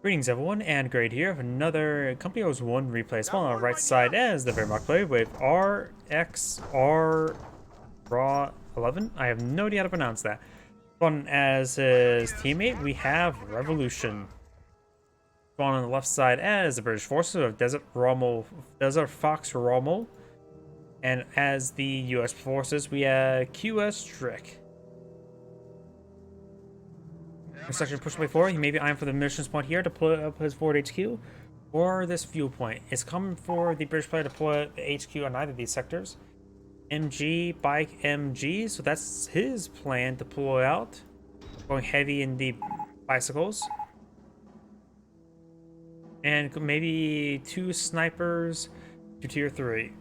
Greetings everyone, and Great here of another Company Wars 1 replay. Spawn on the right side as the very mock play with RXR Raw 11. I have no idea how to pronounce that. Spawn as his teammate, we have Revolution. Spawn on the left side as the British forces of Desert Fox Rommel. And as the US forces, we have QS Strick. Section push way forward. He may be eyeing for the mission point here to pull up his forward HQ or this fuel point. It's common for the British player to pull the HQ on either of these sectors. MG, bike MG, so that's his plan to pull out. Going heavy in the bicycles. And maybe 2 snipers to tier 3.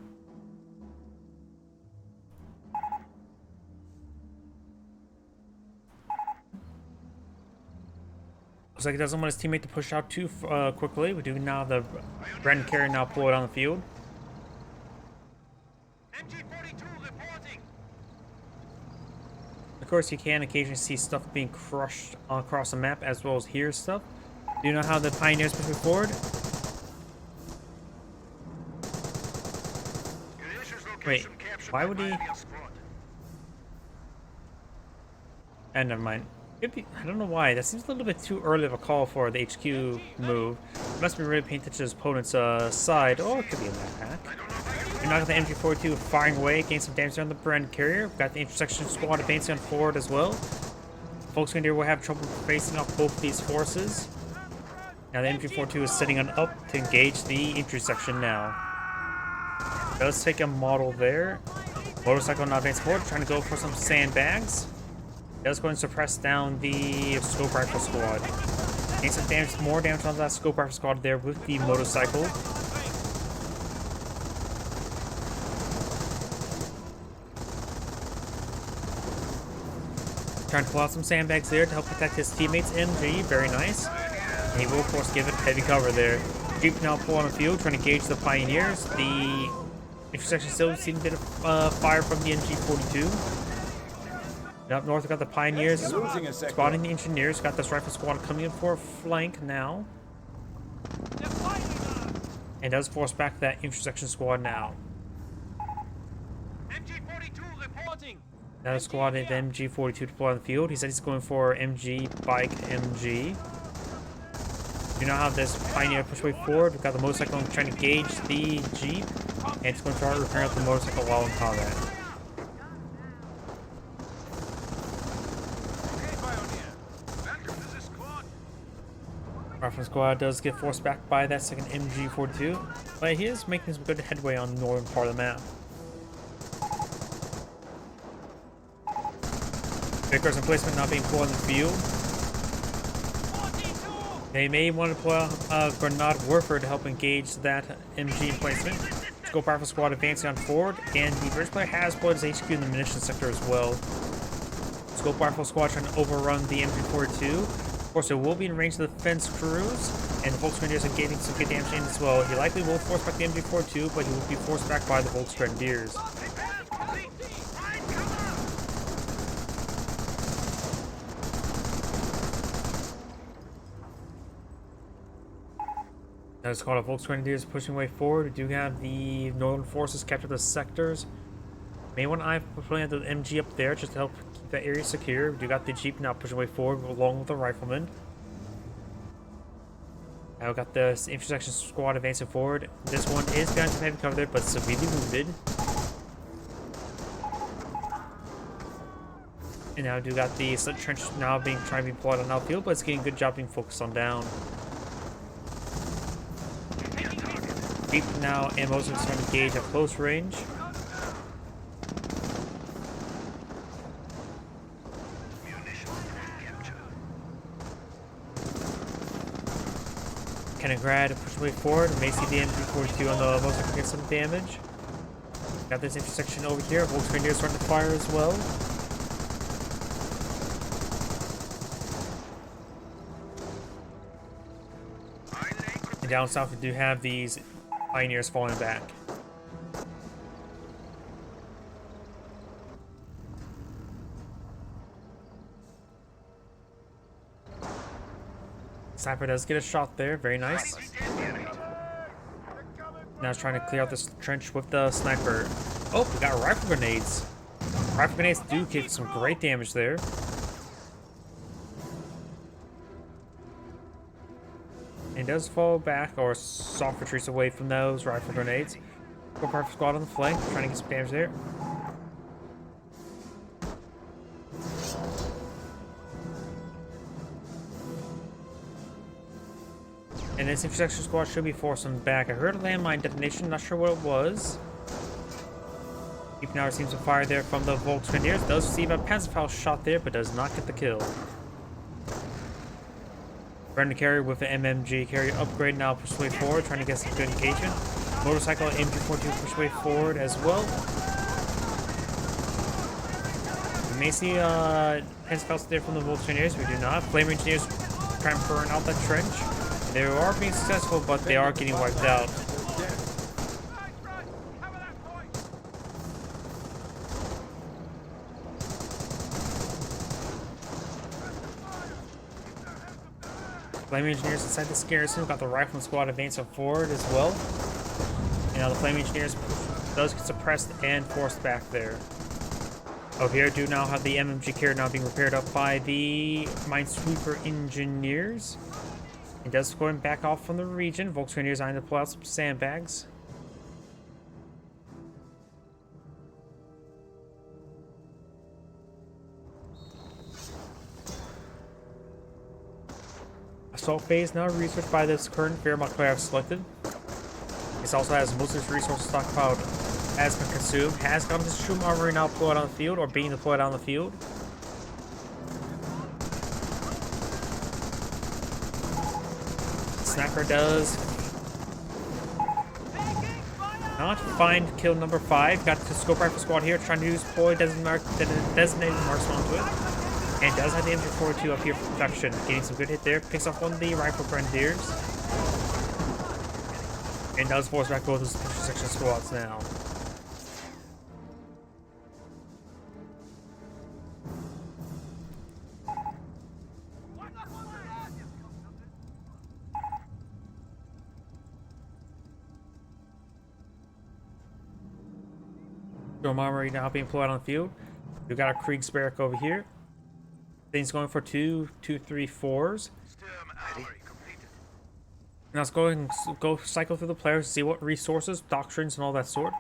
Looks like he doesn't want his teammate to push out too quickly. We do now have the Bren carrier now deployed on the field. Of course, you can occasionally see stuff being crushed across the map as well as hear stuff. Do you know how the Pioneers push forward? Wait, why would he? And never mind. I don't know why. That seems a little bit too early of a call for the HQ move. Must be really paying attention to his opponent's side. Oh, it could be in that pack. You're not got the MG42 firing away, gain some damage on the Bren carrier. We've got the intersection squad advancing on forward as well. Folks in here will have trouble facing off both these forces. Now the MG42 is setting on up to engage the intersection now. Does take a model there. Motorcycle now advancing forward, trying to go for some sandbags. Does go and suppress down the scope rifle squad. Gain some damage, more damage on that scope rifle squad there with the motorcycle. Trying to pull out some sandbags there to help protect his teammates. MG, very nice. And he will, of course, give it heavy cover there. Jeep now pull on the field, trying to gauge the Pioneers. The intersection still seeing a bit of fire from the MG42. Up north, we got the Pioneers spotting the Engineers. Got this rifle squad coming in for a flank now. And does force back that intersection squad now. MG42 reporting. Now the squad at MG42 deploy on the field. He said he's going for MG, bike, MG. You know how this Pioneer push way forward. We've got the motorcycle trying to gauge the Jeep. And it's going to try to repair out the motorcycle while in combat. Rifle squad does get forced back by that second MG42, but he is making some good headway on the northern part of the map. Vickers and placement not being pulled in the field. They may want to pull out a grenade warfare to help engage that MG emplacement. Scope rifle squad advancing on forward, and the British player has pulled his HQ in the munitions sector as well. Scope rifle squad trying to overrun the MG42. Of course, it will be in range of the fence crews, and the Volksgrenadiers are gaining some good damage in as well. He likely will force back the MG42, but he will be forced back by the Volksgrenadiers. That is called a Volksgrenadiers pushing way forward. We do have the northern forces capture the sectors. May want to eye putting the MG up there just to help keep that area secure. We do got the Jeep now pushing way forward along with the riflemen. Now we got the intersection squad advancing forward. This one is behind some heavy cover there, but severely wounded. And now we do got the slit trench now being trying to be plotted on outfield, but it's getting a good job being focused on down. Jeep now ammo is trying to gauge at close range. Kenigrad push way forward. May see the MG42 on the motorcycle get some damage. Got this intersection over here. Volksgrenadiers starting to fire as well. And down south, we do have these Pioneers falling back. Sniper does get a shot there. Very nice. Now he's trying to clear out this trench with the sniper. Oh, we got rifle grenades. Rifle grenades do give some great damage there. And does fall back or soft retreats away from those rifle grenades. Go perfect squad on the flank, trying to get some damage there. And this intersection squad should be forcing back. I heard a landmine detonation, not sure what it was. Keeping out seems to fire there from the Volksgrenadiers. Does receive a Panzerfaust shot there, but does not get the kill. Brendan carrier with an MMG carrier upgrade now push way forward, trying to get some good engagement. Motorcycle MG42 push way forward as well. We may see Panzerfaust there from the Volksgrenadiers. We do not. Flame Engineers trying to burn out that trench. They are being successful, but they are getting wiped out. Flame Engineers inside this garrison. We've got the Rifleman squad advancing forward as well. And now the Flame Engineers does get suppressed and forced back there. Over here, do now have the MMG carrier now being repaired up by the Minesweeper Engineers. It does going back off from the region. Volksgrenadiers are to pull out some sandbags. Assault phase now researched by this current Wehrmacht player I've selected. This also has most of its resources stockpiled, has been consumed, has gotten this Shroom armory now deployed on the field or being deployed on the field. Sniper does not find kill number 5. Got the scope rifle squad here trying to use deploy designated marks onto it. And does have the MG42 up here for production. Getting some good hit there. Picks off one of the rifle grenadiers. And does force back both of those section squads now. Storm armory now being deployed on the field. We've got a Kriegsbarrack over here. Things going for 2, 2, 3, 4s. Now let's go cycle through the players, see what resources, doctrines, and all that sort.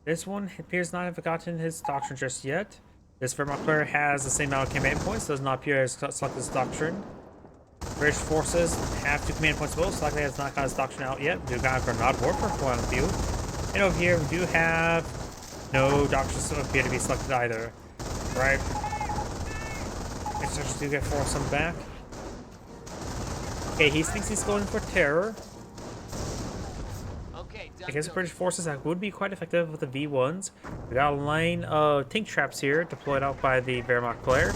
This one appears not to have gotten his doctrine just yet. This Wehrmacht player has the same amount of command points, does not appear as selected his doctrine. British forces have 2 command points below, so likely has not got his doctrine out yet. We've got a Grenade Warfare on the field. And over here, we do have no doctrines appear to be selected either. Right. Instructions do get forced some back. Okay, he thinks he's going for terror. Against British forces, that would be quite effective with the V1s. We got a line of tank traps here deployed out by the Wehrmacht player.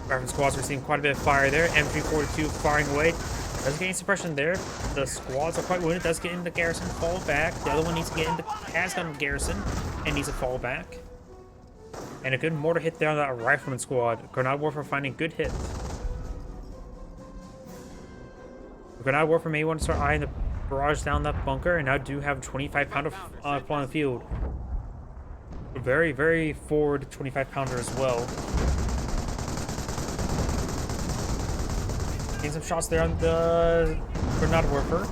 Rifle squads are seeing quite a bit of fire there. M342 firing away. Does get any suppression there. The squads are quite wounded. Does get into garrison, fall back. The other one needs to get into, has gotten garrison and needs to fall back. And a good mortar hit there on that Rifleman squad. Grenade Warfare finding good hit. Grenade Warfare may want to start eyeing the barrage down that bunker, and now do have a 25 pounder on the field. A very, very forward 25 pounder as well. Getting some shots there on the Grenade Warfare.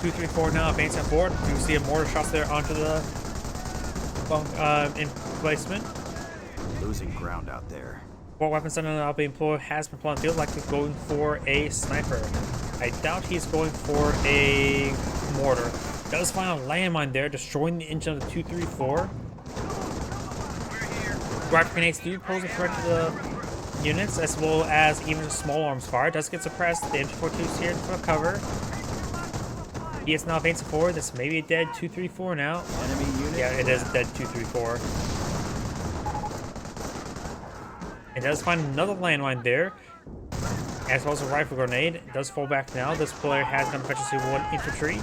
Two, 3, 4 now advancing forward. You see a mortar shots there onto the emplacement. Losing ground out there. 4 weapons center now being employed, has been employed on the field, likely going for a sniper. I doubt he's going for a mortar. Does find a landmine there, destroying the engine of the 234. Rifle grenades do pose a threat to the units, as well as even small arms fire. Does get suppressed. The MG42 is here for cover. He is now advancing forward. This may be a dead 234 now. Enemy unit. Yeah, it is a dead 234. It does find another landmine there, as well as a rifle grenade. It does fall back now. This player has gun efficiency 1 infantry.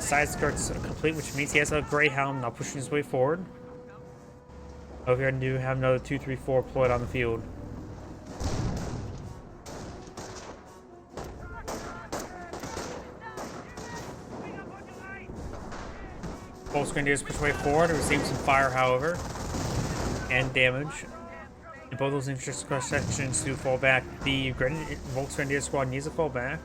Side skirts complete, which means he has a Greyhound now pushing his way forward. Over here, do have another 234 deployed on the field. Both Grenadiers push way forward, receive some fire, however, and damage. And both those infantry sections do fall back. The Volksgrenadier squad needs to fall back.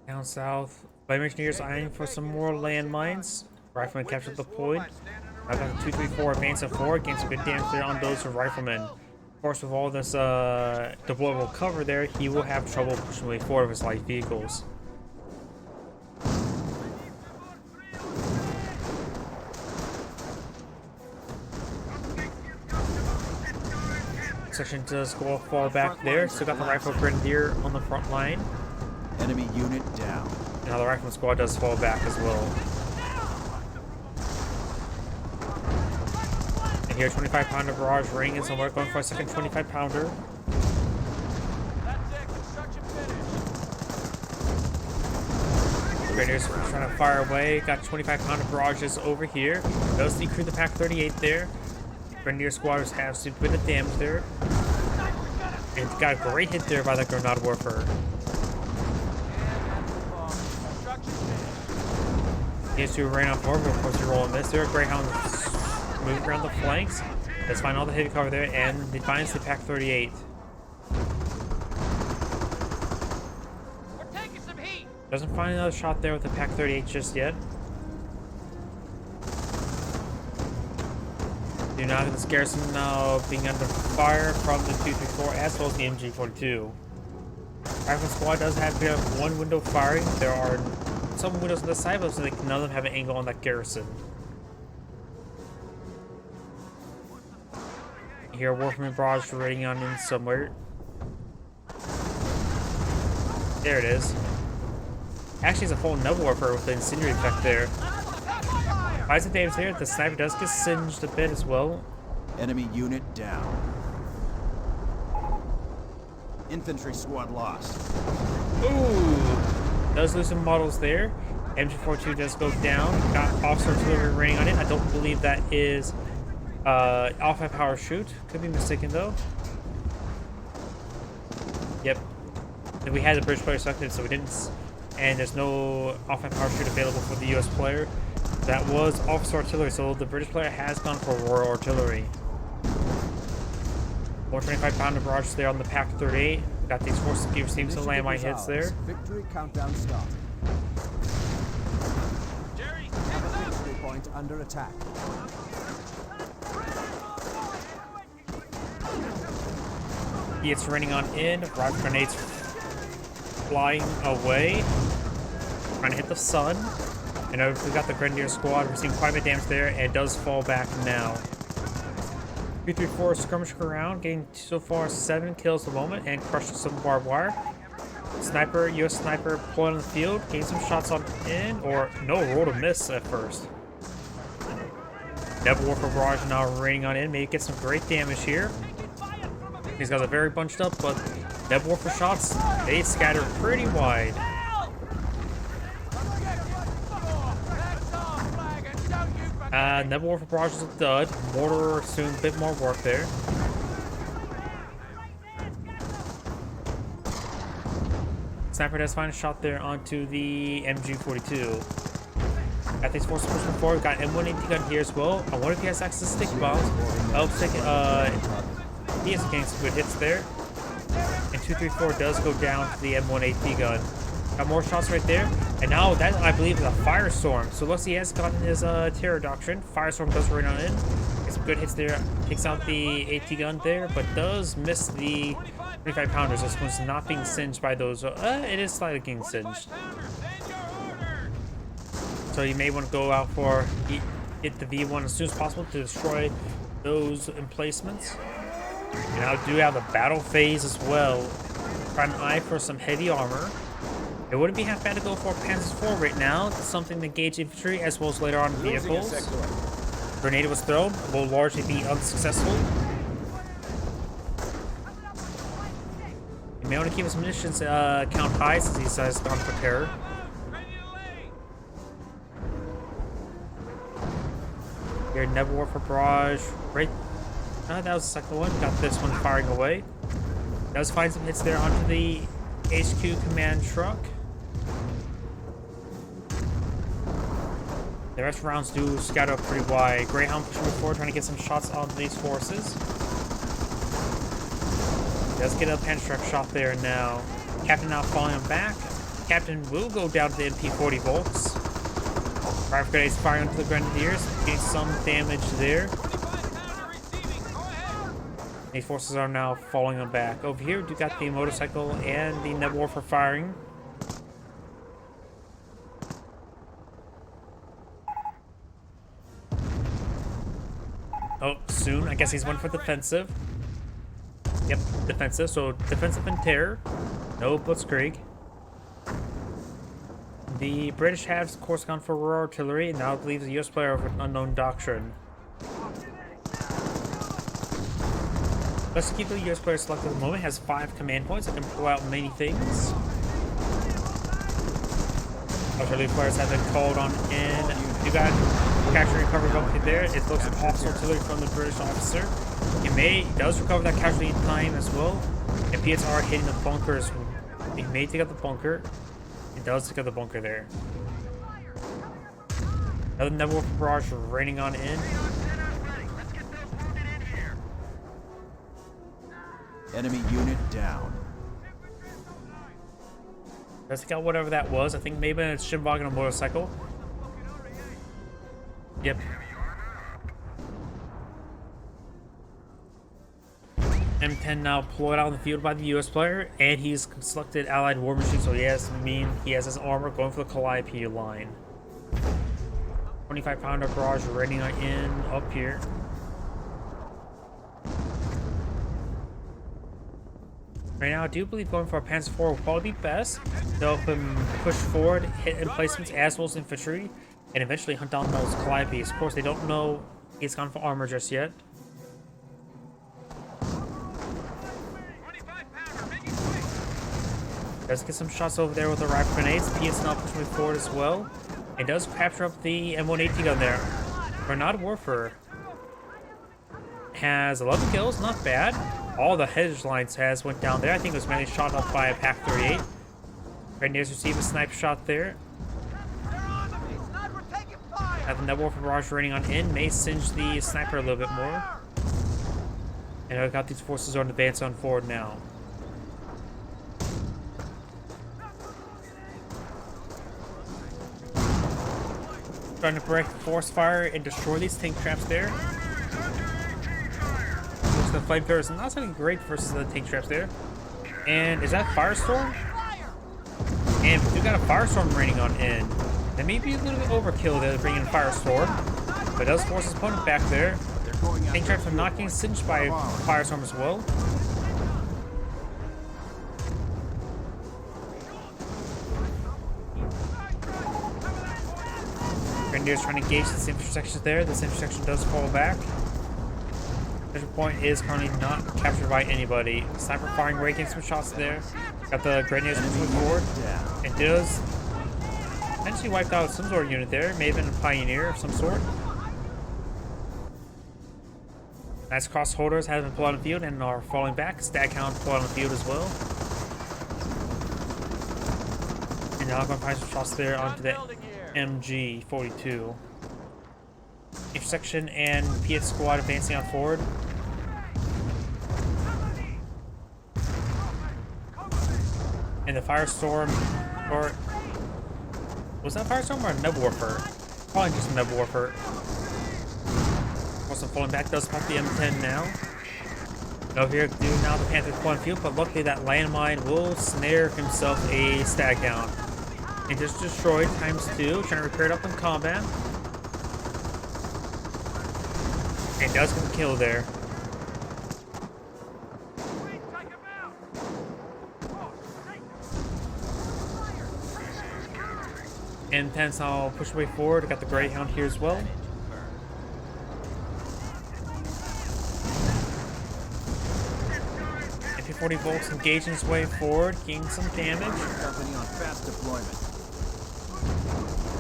Down south, Flame Engineers eyeing for some more landmines. Riflemen captured the point. I've got the 234 advancing forward, getting some good damage there on those riflemen. Of course, with all this deployable cover there, he will have trouble pushing way forward with his light vehicles. Section does go fall back there. Still got the rifle grenadier on the front line. Enemy unit down. Now the rifleman squad does fall back as well. And here, 25-pounder barrage ring is somewhere going for a second 25-pounder. Grenadiers trying to fire away. Got 25-pounder barrages over here. Does decrease the Pack 38 there. Grenadier squatters have some bit of damage there. And got a great hit there by the Grenade Warfare. These two ran on forward, but of course, you're rolling this. There, Greyhound moving around the flanks. Let's find all the heavy cover there, and defines the Pack 38. We're taking some heat. Doesn't find another shot there with the Pack 38 just yet. Do not get this garrison now being under fire from the 234 as well as the MG42. Rifle squad does have one window firing. There are some windows on the side, but so none of them have an angle on that garrison. Here, Warfman barrage raiding on in somewhere. There it is. Actually, it's a full Nebel Warfare with the incendiary effect there. Isaac Davis here. The sniper does get singed a bit as well. Enemy unit down. Infantry squad lost. Ooh! Does lose some models there. MG42 does go down. Got officer artillery raining on it. I don't believe that is alpha power shoot. Could be mistaken though. Yep. And we had the British player selected, so we didn't. And there's no alpha power shoot available for the US player. That was officer artillery, so the British player has gone for Royal Artillery. 425-pounder barrage there on the Pack 38. Got these forces receiving some landmine hits there. Victory countdown started. Jerry, Victory point under attack. It's raining on in. Rocket grenades flying away. Trying to hit the sun. And we got the Grenadier squad receiving quite a bit of damage there, and it does fall back now. 234 skirmishing around, getting so far 7 kills at the moment, and crushed some barbed wire. Sniper, US sniper deployed on the field, getting some shots on in, or no, rolled a miss at first. Nebel Warfare barrage now raining on in, maybe get some great damage here. These guys are very bunched up, but Nebel Warfare shots, they scatter pretty wide. Nebel Warfare barrage is a dud. Mortar soon, a bit more work there. Sniper does find a shot there onto the MG42. Got these forces pushing forward. Got M180 gun here as well. I wonder if he has access to stick bombs. Helps take he is getting some good hits there. And 234 does go down to the M180 gun. Got more shots right there. And now that, I believe, is a Firestorm. So looks he has gotten his terror doctrine. Firestorm does rain on in. Gets some good hits there. Takes out the AT gun there, but does miss the 25-pounders. This one's not being singed by those. It is slightly getting singed. So you may want to go out for hit the V1 as soon as possible to destroy those emplacements. And I do have the battle phase as well. Trying to eye for some heavy armor. It wouldn't be half bad to go for Panzers 4 right now. Something to engage infantry as well as later on vehicles. Grenade was thrown, will largely be unsuccessful. He may want to keep his munitions count high since he's gone for terror. Ready to lay. Here, Never Warfare Barrage. Right. That was the second one. Got this one firing away. Does find some hits there onto the HQ command truck. The rest of the rounds do scatter up pretty wide. Greyhound pushing forward, trying to get some shots on these forces. Does get a panzer truck shot there now. Captain now falling him back. Captain will go down to the MP 40 volts. Rifle grenades firing onto the grenadiers, getting some damage there. 25-pounder receiving. Go ahead. These forces are now falling him back. Over here, we got the motorcycle and the Never Warfare firing. Oh, soon. I guess he's one for defensive. Yep, defensive. So defensive and terror. No blitzkrieg. The British have, of course, gone for raw artillery, and now leaves the US player of an unknown doctrine. Let's keep the US player selected at the moment. Has 5 command points that can pull out many things. Artillery players have been called on in. You got capture and recovery ability there. It looks like hostile artillery from the British officer. He does recover that casualty time as well. If PSR are hitting the bunkers, he may take out the bunker. It does take out the bunker there. Another Never Warfare Barrage raining on in. Enemy unit down. Let's take out whatever that was. I think maybe it's Shinbog on a motorcycle. Yep. M10 now deployed out in the field by the US player, and he's selected Allied War Machine, so he has his armor going for the Calliope line. 25-pounder barrage raining in up here. Right now, I do believe going for a Panzer IV will probably be best. They'll help him push forward, hit emplacements as well as infantry, and eventually hunt down those Calliopes. Of course, they don't know he's gone for armor just yet. 25-pounder. Make it quick. Does get some shots over there with the rifle grenades. PS now pushing forward as well. It does capture up the M180 gun there. Grenade Warfare has 11 kills, not bad. All the hedge lines went down there. I think it was mainly shot up by a PAC-38. Grenadiers receive a sniper shot there. They're on to me. Sniper taking fire. Have the Never Warfare Barrage raining on in. May singe the sniper a little bit more. And I've got these forces on advance on forward now. Trying to break force fire and destroy these tank traps there. The flamethrowers not looking great versus the tank traps there. And is that Firestorm? And we do got a Firestorm raining on in. That may be a little bit overkill there to bring in a Firestorm, but it does force his opponent back there. Tank traps are not getting singed by Firestorm as well. Grenadiers trying to engage this intersection there. This intersection does fall back. Measure point is currently not captured by anybody. Sniper firing away, getting some shots there. Got the Grenadiers moving forward. It does potentially wiped out some sort of unit there. May have been a Pioneer of some sort. Nice cross holders have been pulled out of the field and are falling back. Stag count pulled out of the field as well. And now I'm going to find some shots there onto the MG42. Intersection and PS squad advancing on forward. And the Firestorm, or was that Firestorm or a Never Warfare? Probably just a Never Warfare. Also falling back, does pop the M10 now. Over here, do now the Panther deploying field, but luckily that landmine will snare himself a stag down. And just destroyed ×2, trying to repair it up in combat. And does get the kill there. And Pence now push way forward. Got the Greyhound here as well. MP40 volts engaging his way forward, gaining some damage. Company on fast deployment.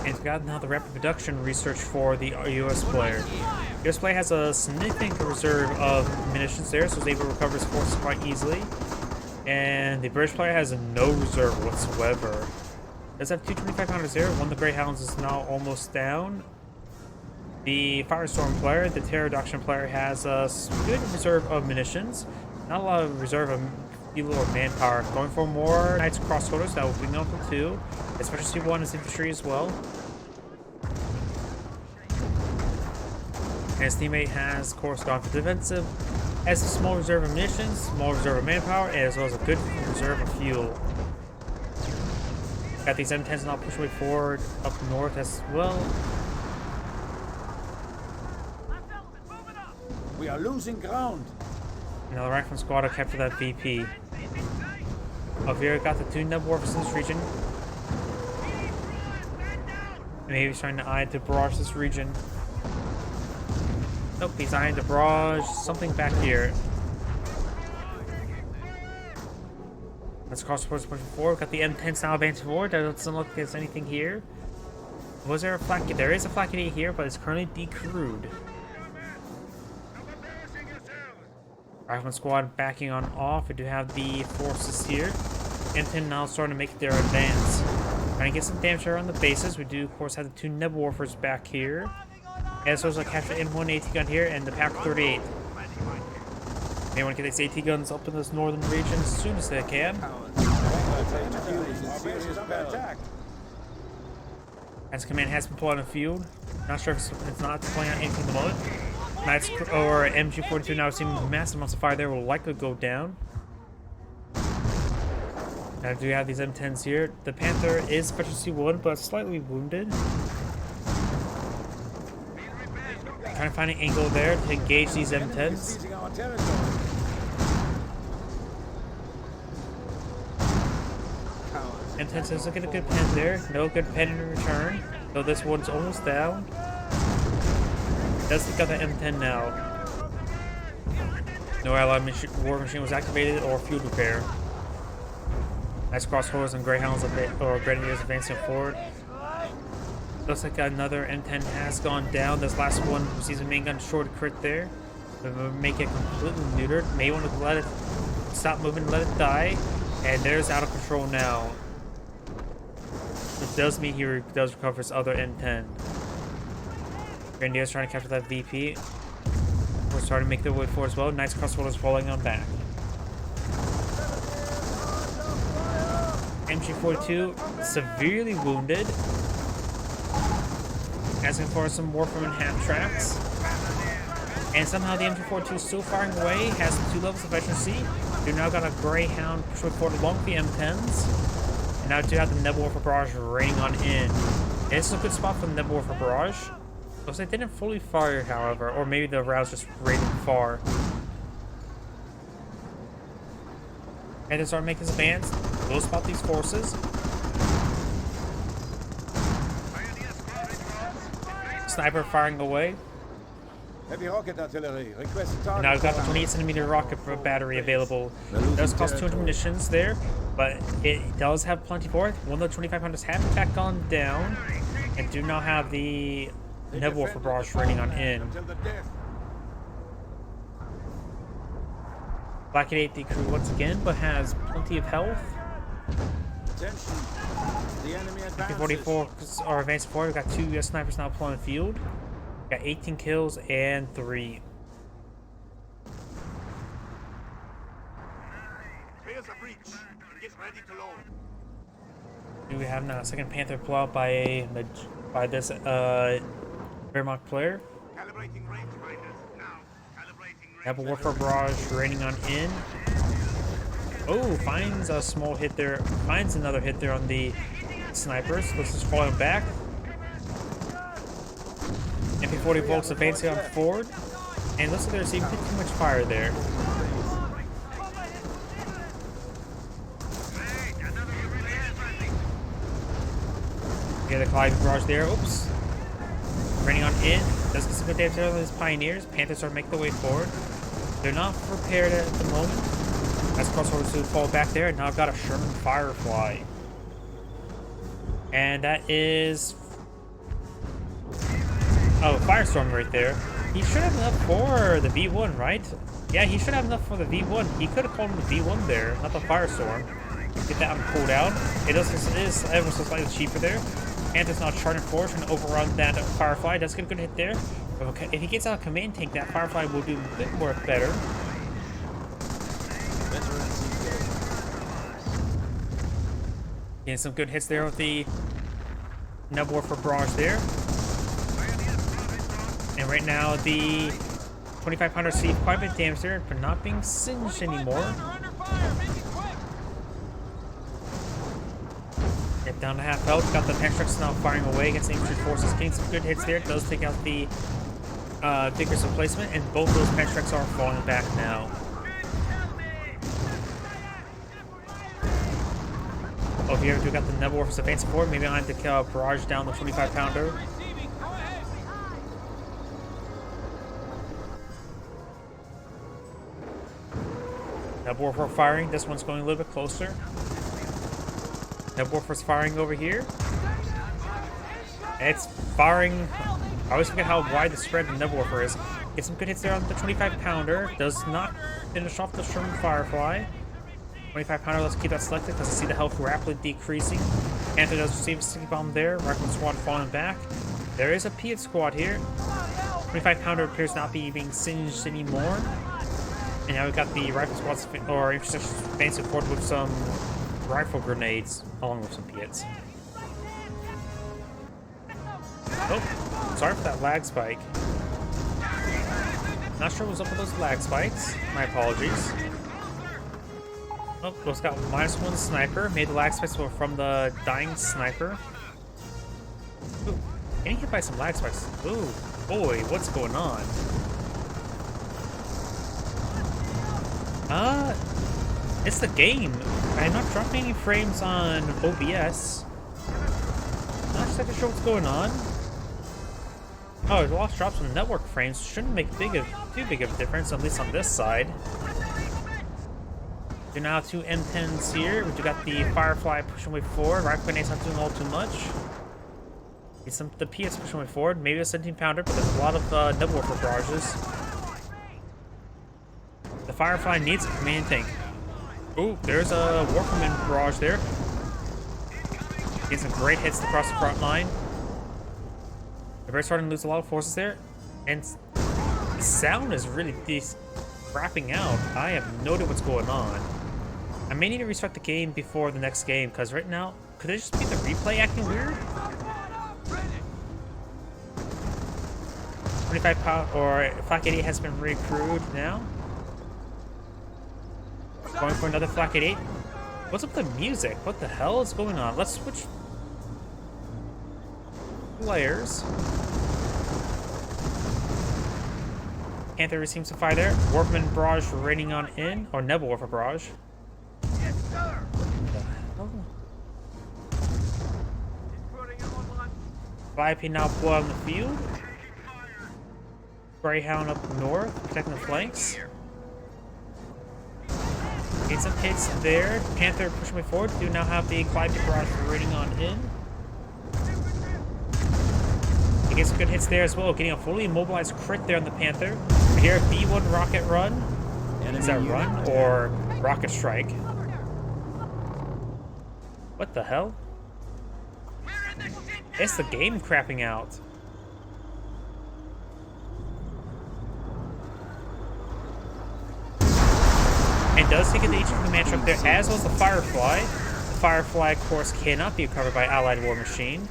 And we've got now the rapid production research for the US player. The US player has a significant reserve of munitions there, so he's able to recover his forces quite easily. And the British player has no reserve whatsoever. Does have two 25-pounders there. One of the Greyhounds is now almost down. The Firestorm player, the Pterodactyl player, has a good reserve of munitions. Not a lot of reserve of fuel or manpower. Going for more Knights Crosscoders, that will bring up to 2. Especially C1 is infantry as well. And his teammate has, of course, gone for defensive. Has a small reserve of munitions, small reserve of manpower, as well as a good reserve of fuel. Got these M10s now push way forward up north as well. We are losing ground. Now the Rifleman squad are captured that VP. Alvira got the 2 Neb Warfers in this region. Maybe he's trying to eye to barrage this region. Nope, he's eyeing to barrage something back here. Let's cross the pushing forward. Got the M10s now advancing forward. Doesn't look like there's anything here. Was there a flak? There is a flak here, but it's currently decrewed. Rifleman squad backing on off. We do have the forces here. M10 now starting to make their advance. Trying to get some damage around the bases. We do, of course, have the 2 Neb Warfers back here. As well as a captured M1 AT gun here and the Pack 38. They want to get these AT guns up in this northern region as soon as they can. As command has been pulled on the field. Not sure if it's not pulling out anything at the moment. Knights or MG42 now seeing massive amounts of fire there will likely go down. Now do we have these M10s here? The Panther is special C1 but slightly wounded. Trying to find an angle there to engage these M10s. M10 says look at a good pen there. No good pen in return. So this one's almost down. Does look at the M10 now. No allied war machine was activated or field repair. Nice crossbows and Greyhounds or Grenadiers advancing forward. Looks like another M10 has gone down. This last one receives a main gun short crit there. We'll make it completely neutered. May want to let it stop moving and let it die. And there's out of control now. It does mean he does recover his other M10. Grenadiers trying to capture that VP. We're starting to make their way forward as well. Nice crossbows falling on back. MG42 severely wounded. Asking for some Warframe half tracks. And somehow the MG42 is still firing away. Has 2 levels of efficiency. We now got a Greyhound pushing forward along the M10s. And now do have the Neb Warfare Barrage raining on in. And this is a good spot for the Neb Warfare Barrage. Looks like they didn't fully fire, however. Or maybe the rouse just raining far. And then start making his advance. We'll spot these forces. Sniper firing away. Heavy rocket artillery. Request target. Now we've got the 28cm rocket battery available. It does cost 200 munitions there, but it does have plenty for it. One of the 2500s have in fact gone down, and do not have the Neb Warfare Barrage raining on in. Black 8 decrew once again, but has plenty of health. Attention. The enemy advances. 44 are advancing forward. We've got 2 US snipers now pulling the field. Got 18 kills and 3. Clears the breach. Get ready to load. Do we have now a second Panther pull out by this Wehrmacht player? Calibrating rangefinders. Now. Calibrating range. Apple Warfare Barrage raining on in. Oh, finds a small hit there. Finds another hit there on the snipers. Looks just falling back. MP40 volts advancing on forward. And looks like they're receiving too much fire there. Yeah, the colliding barrage there. Oops. Raining on in. Does get some good damage out of his Pioneers. Panthers are making their way forward. They're not prepared at the moment. That's crossovers to fall back there. Now I've got a Sherman Firefly. And that is... Oh, Firestorm right there. He should have enough for the V1, right? Yeah, he should have enough for the V1. He could have called him the V1 there, not the Firestorm. Get that on cooldown. It is ever so slightly cheaper there. And it's not Charted Forge and overrun that Firefly. Does get a good hit there. Okay, if he gets out a command tank, that Firefly will do a bit more better. Getting some good hits there with the Nebula for Barrage there. And right now the 2500 see quite a bit of damage there, but not being singed anymore. Get down to half health. Got the Pantrex now firing away against the infantry forces. Getting some good hits there. Does take out the Vickers replacement, and both those Pantrex are falling back now. Oh, if you ever do got the Nebula for advanced support, maybe I have to barrage down the 25-pounder. Nebula for firing. This one's going a little bit closer. Nebula for's firing over here. It's firing. I always forget how wide the spread of Nebula for is. Get some good hits there on the 25-pounder. Does not finish off the Sherman Firefly. 25-pounder, let's keep that selected because I see the health rapidly decreasing. Panther does receive a sticky bomb there. Rifle squad falling back. There is a Piet squad here. 25-pounder appears not be being singed anymore. And now we've got the rifle squads or intercessors advancing forward with some rifle grenades along with some Piets. Oh, sorry for that lag spike. Not sure what's up with those lag spikes. My apologies. Oh, it's got -1 sniper. Made the lag spikes from the dying sniper. Ooh, getting hit by some lag spikes. Ooh, boy, what's going on? It's the game. I'm not dropping any frames on OBS. Not exactly sure what's going on. Oh, it lost drops on network frames. Shouldn't make too big of a difference, at least on this side. We now have two M10s here. We got the Firefly pushing way forward. Rifle grenades not doing all too much. The PS pushing way forward. Maybe a 17-pounder, but there's a lot of Nebula for barrages. The Firefly needs a command tank. Ooh, there's a Warfman barrage there. Getting some great hits across the front line. They're very starting to lose a lot of forces there. And the sound is really crapping out. I have no idea what's going on. I may need to restart the game before the next game, because right now, could it just be the replay acting weird? 25 pound or Flak 88 has been recrewed now. Going for another Flak 88. What's up with the music? What the hell is going on? Let's switch players. Panther receives some fire there. Warpman barrage raining on in, or Nebula for barrage. Yes, sir. Oh. 5P now pull out on the field. Greyhound up north, protecting the flanks. Get some hits there. Panther pushing me forward. Do now have the Clyde barrage raining on in. He gets some good hits there as well. Getting a fully immobilized crit there on the Panther. We hear a B1 rocket run. Is that run or rocket strike? What the hell? It's the game crapping out. And does take an HQ command truck there, as well as the Firefly. The Firefly, of course, cannot be recovered by Allied War Machine.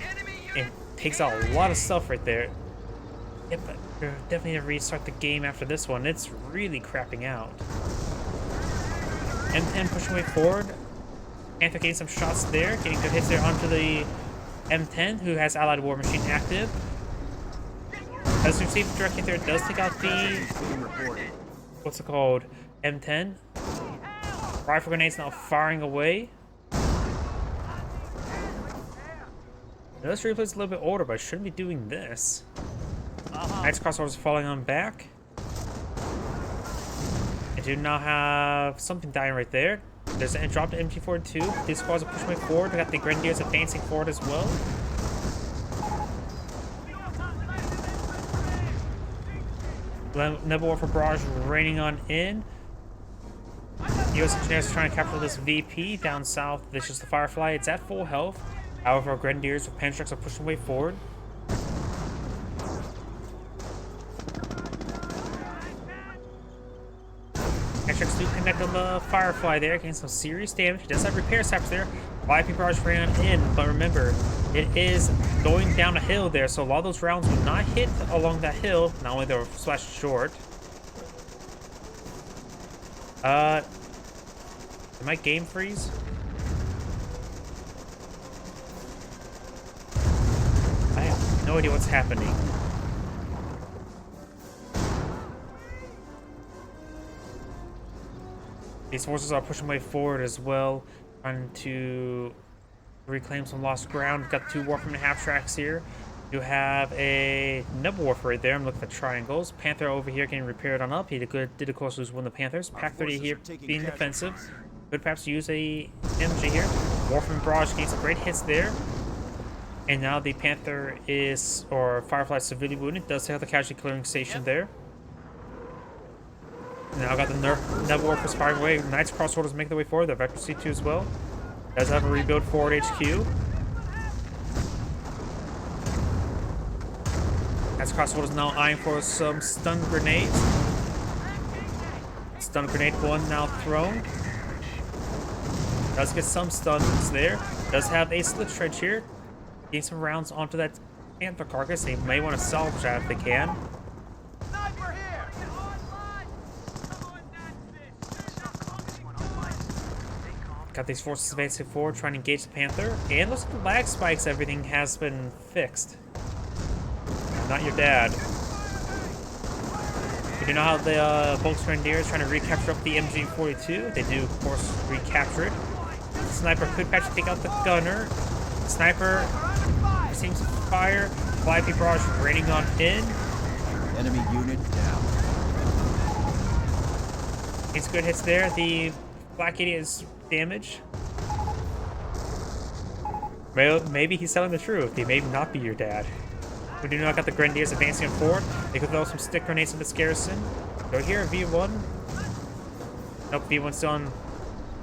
It takes out a lot of stuff right there. Yeah, but we definitely need to restart the game after this one. It's really crapping out. M10 pushing way forward. Panther getting some shots there, getting good hits there onto the M10, who has Allied War Machine active. As we see the direct hit there, it does take out the... what's it called? M10. Rifle grenades now firing away. Now, this replay is a little bit older, but I shouldn't be doing this. Knights crossovers falling on back. And do now have something dying right there. There's a drop to MG42. These squads are pushing way forward. We got the Grenadiers advancing forward as well. Nebel Warfare Barrage raining on in. U.S. engineers are trying to capture this VP down south. This is the Firefly. It's at full health. However, our Grenadiers with Panzertrucks are pushing way forward. Panzertrucks do connect on the Firefly there, getting some serious damage. He does have repair saps there. VIP barrage ran in, but remember, it is going down a hill there, so a lot of those rounds will not hit along that hill. Not only they were slashed short. Did my game freeze? I have no idea what's happening. These forces are pushing way forward as well, trying to reclaim some lost ground. We've got 2 Warframe half tracks here. You have a Nebel Warfare right there. I'm looking for triangles. Panther over here getting repaired on up. He did of course lose one of the Panthers. Pack 30 here being defensive. Could perhaps use a MG here. Warframe Barrage getting some great hits there. And now the Panther is, or Firefly severely wounded. Does have the casualty clearing station there. Now got the Nebel Warfare firing away. Knights crossorders make their way forward. The Vector C2 as well. Does have a rebuild forward HQ. As crossorders now eyeing for some stun grenades. Stun grenade 1 now thrown. Does get some stuns there. Does have a slit trench here. Getting some rounds onto that Panther carcass. They may want to salvage that if they can. Got these forces advancing forward, trying to engage the Panther. And looks like the lag spikes, everything has been fixed. Not your dad. You do know how the Bolts Grenadier is trying to recapture up the MG42. They do, of course, recapture it. The Sniper could patch take out the Gunner. Sniper seems to fire. VIP Barrage raining on in. Enemy unit down. It's good hits there. The Black Idiot is damaged. Maybe he's telling the truth. He may not be your dad. We do not got the Grenadiers advancing forward. They could throw some stick grenades into this garrison. Go here, V1. Nope, V1's still on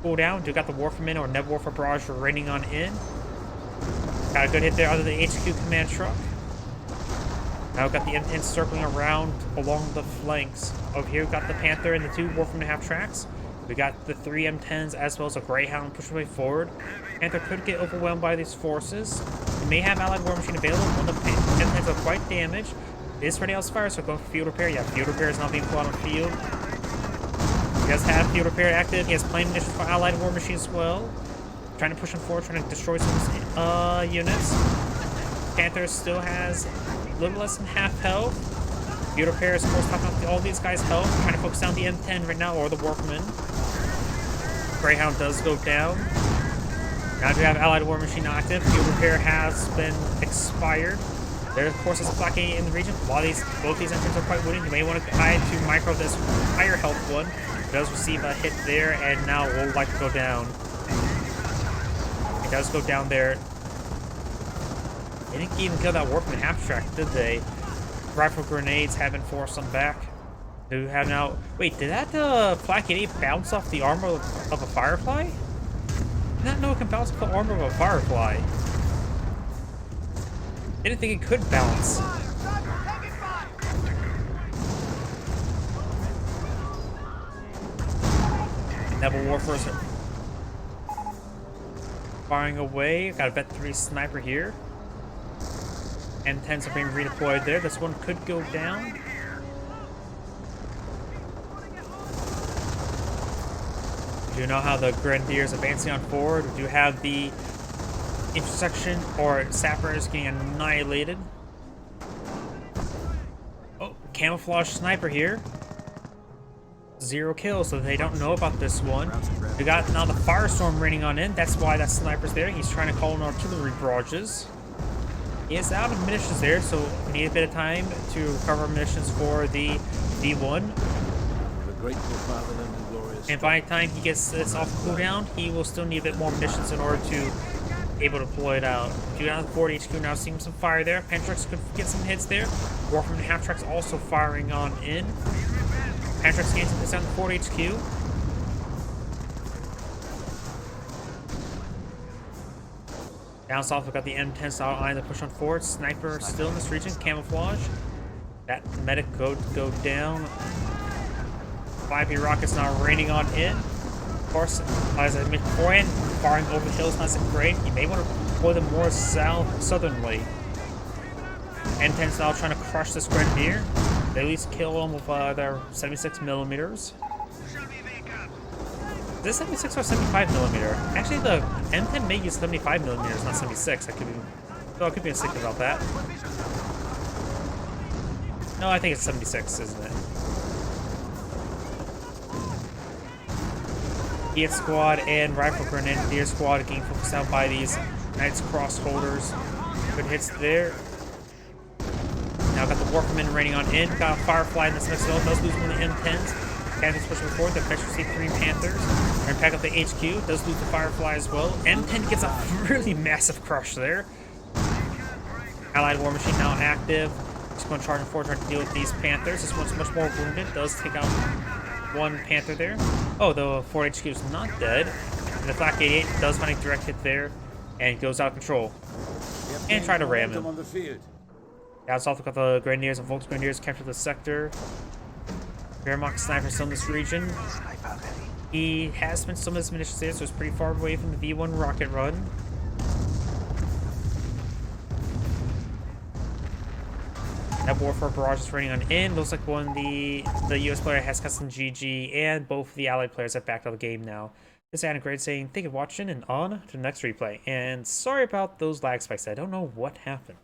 cooldown. Do got the Warframe or Nebel Warfare Barrage raining on in. Got a good hit there under the HQ command truck. Now we've got the M10 circling around along the flanks. Over here we've got the Panther and the 2 Warframe half tracks. We got the 3 M10s as well as a Greyhound pushing way forward. Panther could get overwhelmed by these forces. We may have Allied War Machine available when the M10s are quite damaged. It is ready elsewhere, so going for field repair. Yeah, field repair is not being pulled on the field. He does have field repair active. He has plain munitions for Allied War Machine as well. Trying to push him forward, trying to destroy some units. Panther still has a little less than half health. Field repair is of course talking about all these guys' health. Trying to focus down the M10 right now, or the Warfman. Greyhound does go down. Now we have Allied War Machine active. Field repair has been expired. There, of course, is a Black Idiot in the region. Both these engines are quite wounded. You may want to eye to micro this higher health one. It does receive a hit there, and now will like to go down. It does go down there. They didn't even kill that Warfman half track, did they? Rifle grenades have been forced them back. Do have now? Wait, did that Black Idiot bounce off the armor of a Firefly? Did not know it can bounce off the armor of a Firefly. Didn't think it could bounce. Nebel Warfare firing away. Got a Vet 3 sniper here. M10s are being redeployed there. This one could go down. We do know how the Grenadiers advancing on forward. We do have the intersection or sappers getting annihilated. Oh, camouflage sniper here. 0 kills, so they don't know about this one. We got now the firestorm raining on in. That's why that sniper's there. He's trying to call in artillery barrages. He is out of munitions there, so we need a bit of time to recover munitions for the V1. A great profile of them. And by the time he gets this off cooldown, he will still need a bit more munitions in order to be able to deploy it out. Dude on the 40 HQ now seeing some fire there. Pantrex could get some hits there. Warframe and Half-Tracks also firing on in. Pantrex getting some hits down the 40 HQ. Down south, we've got the M10 style eye that push on forward. Sniper still in this region. Camouflage. That medic go down. 5B rockets now raining on in. Of course, as I mentioned beforehand, firing over the hills not great. You may want to deploy them more southernly. M10 style trying to crush this Grenadier. They at least kill them with their 76 millimeters. Is this 76 or 75 millimeter? Actually, the M10 may use 75 millimeters, not 76. I could be mistaken about that. No, I think it's 76, isn't it? EF squad and rifle grenadier squad getting focused out by these Knights Cross holders. Good hits there. Now got the Warfman raining on in. Got a Firefly in this next zone. Does lose one of the M10s. Panthers pushing forward. The Fetch receive 3 Panthers. And pack up the HQ. Does lose the Firefly as well. M10 gets a really massive crush there. Allied War Machine now active. Just going charging forward, trying to deal with these Panthers. This one's much more wounded. Does take out 1 Panther there. Oh, the 4 HQ is not dead. And the Flak 88 does find a direct hit there. And goes out of control. And try to ram him. Down south, we've got the Grenadiers and Volks Grenadiers capture the sector. Wehrmacht Sniper still in this region. He has spent some of his munitions there, so it's pretty far away from the V1 rocket run. That Warfare Barrage is running on in. Looks like one the US player has got some GG, and both of the Allied players have backed out of the game now. This is Anna Grade saying thank you for watching, and on to the next replay. And sorry about those lag spikes. I don't know what happened.